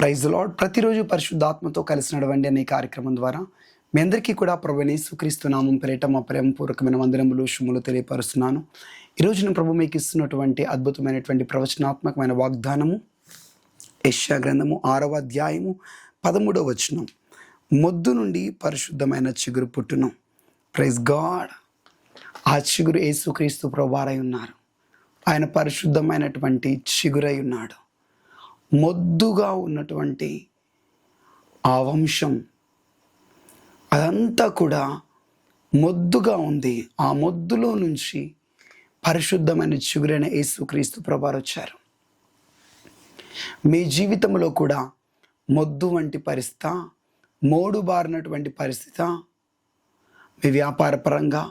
Praise lord. ప్రతిరోజు పరిశుద్ధాత్మతో కలిసి నడవండి అనే కార్యక్రమం ద్వారా మీ అందరికీ కూడా ప్రభువైన యేసుక్రీస్తు నామం పేరిట మా ప్రేమపూర్వకమైన వందనములు శుభములు తెలియపరుస్తున్నాను. ఈరోజు నేను ప్రభు మీకు ఇస్తున్నటువంటి అద్భుతమైనటువంటి ప్రవచనాత్మకమైన వాగ్దానము యెషయా గ్రంథము 6వ అధ్యాయము 13వ వచనం. మొద్దు నుండి పరిశుద్ధమైన చిగురు పుట్టును. Praise God. ఆ చిగురు యేసుక్రీస్తు ప్రభువారై ఉన్నారు. ఆయన పరిశుద్ధమైనటువంటి చిగురై ఉన్నాడు. మొద్దుగా ఉన్నటువంటి ఆ వంశం అదంతా కూడా మొద్దుగా ఉంది. ఆ మొద్దులో నుంచి పరిశుద్ధమైన చిగురైన యేసుక్రీస్తు ప్రభువారు వచ్చారు. మీ జీవితంలో కూడా మొద్దు వంటి పరిస్థితి, మోడు బారినటువంటి పరిస్థితి, మీ వ్యాపార పరంగా,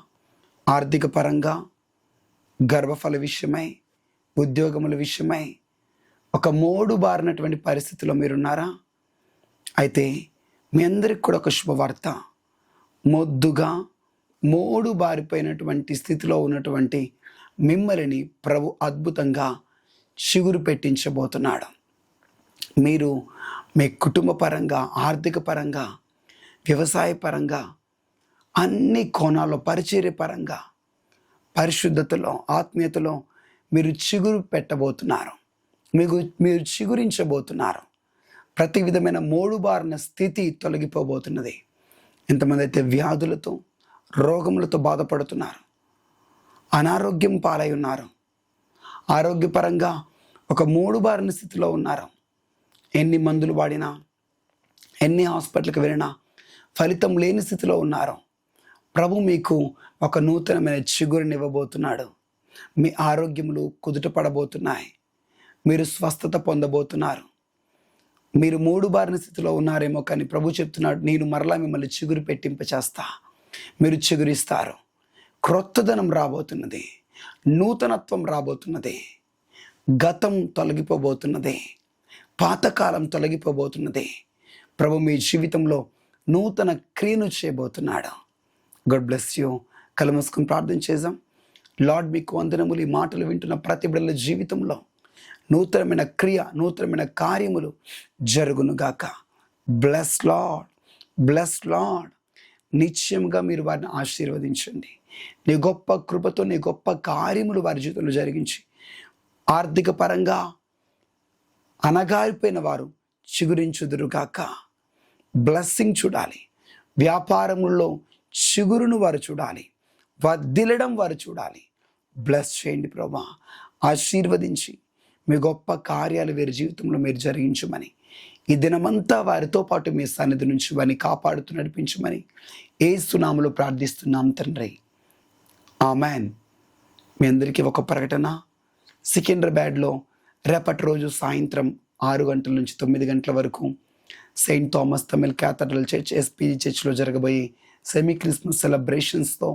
ఆర్థిక పరంగా, గర్భఫల విషయమై, ఉద్యోగముల విషయమై ఒక మోడు బారినటువంటి పరిస్థితిలో మీరున్నారా? అయితే మీ అందరికి కూడా ఒక శుభవార్త. మొద్దుగా మోడు బారిపోయినటువంటి స్థితిలో ఉన్నటువంటి మిమ్మల్ని ప్రభు అద్భుతంగా చిగురు పెట్టించబోతున్నాడు. మీరు మీ కుటుంబ పరంగా, ఆర్థిక పరంగా, వ్యవసాయ పరంగా, అన్ని కోణాల్లో, పరిచర్య పరంగా, పరిశుద్ధతలో, ఆత్మీయతలో మీరు చిగురు పెట్టబోతున్నారు. మీరు చిగురించబోతున్నారు. ప్రతి విధమైన మోడుబారిన స్థితి తొలగిపోబోతున్నది. ఎంతమంది అయితే వ్యాధులతో, రోగములతో బాధపడుతున్నారు, అనారోగ్యం పాలై ఉన్నారు, ఆరోగ్యపరంగా ఒక మోడుబారిన స్థితిలో ఉన్నారు, ఎన్ని మందులు వాడినా, ఎన్ని హాస్పిటల్కి వెళ్ళినా ఫలితం లేని స్థితిలో ఉన్నారు, ప్రభు మీకు ఒక నూతనమైన చిగురుని ఇవ్వబోతున్నాడు. మీ ఆరోగ్యములు కుదుట పడబోతున్నాయి. మీరు స్వస్థత పొందబోతున్నారు. మీరు మూడు బారిన స్థితిలో ఉన్నారేమో, కానీ ప్రభు చెప్తున్నాడు, నేను మరలా మిమ్మల్ని చిగురు పెట్టింపచేస్తా. మీరు చిగురిస్తారు. క్రొత్తదనం రాబోతున్నది, నూతనత్వం రాబోతున్నది, గతం తొలగిపోబోతున్నది, పాతకాలం తొలగిపోబోతున్నది. ప్రభు మీ జీవితంలో నూతన క్రియను చేయబోతున్నాడు. God bless you. కళ్ళు మూసుకొని ప్రార్థన చేద్దాం. లార్డ్, మీకు వందనములు. ఈ మాటలు వింటున్న ప్రతి బిడ్డల జీవితంలో నూతనమైన క్రియ, నూతనమైన కార్యములు జరుగునుగాక. Bless Lord, bless Lord. నిశ్చయంగా మీరు వారిని ఆశీర్వదించండి. నీ గొప్ప కృపతో నీ గొప్ప కార్యములు వారి జీవితంలో జరిగించి, ఆర్థిక పరంగా అనగారిపోయిన వారు చిగురించుదురుగాక. బ్లెస్సింగ్ చూడాలి. వ్యాపారముల్లో చిగురును వారు చూడాలి, వర్ధిల్లడం వారు చూడాలి. బ్లెస్ చేయండి ప్రభా. ఆశీర్వదించి మీ గొప్ప కార్యాలు వీరి జీవితంలో మీరు జరిగించమని, ఈ దినమంతా వారితో పాటు మీ సన్నిధి నుంచి వారిని కాపాడుతూ నడిపించమని యేసు నామములో ప్రార్థిస్తున్నాం తండ్రి. ఆమెన్. మీ అందరికీ ఒక ప్రకటన. సికింద్రాబాద్లో రేపటి రోజు సాయంత్రం 6 గంటల నుంచి 9 గంటల వరకు Saint Thomas Tamil cathedral church, SPG చర్చ్లో జరగబోయే సెమీ క్రిస్మస్ సెలబ్రేషన్స్తో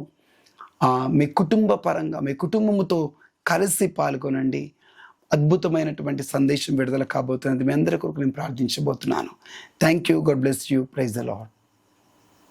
మీ కుటుంబ పరంగా, మీ కుటుంబంతో కలిసి పాల్గొనండి. అద్భుతమైనటువంటి సందేశం విడుదల కాబోతున్నది. మీ అందరి కొరకు నేను ప్రార్థించబోతున్నాను. Thank you. God bless you. Praise the lord.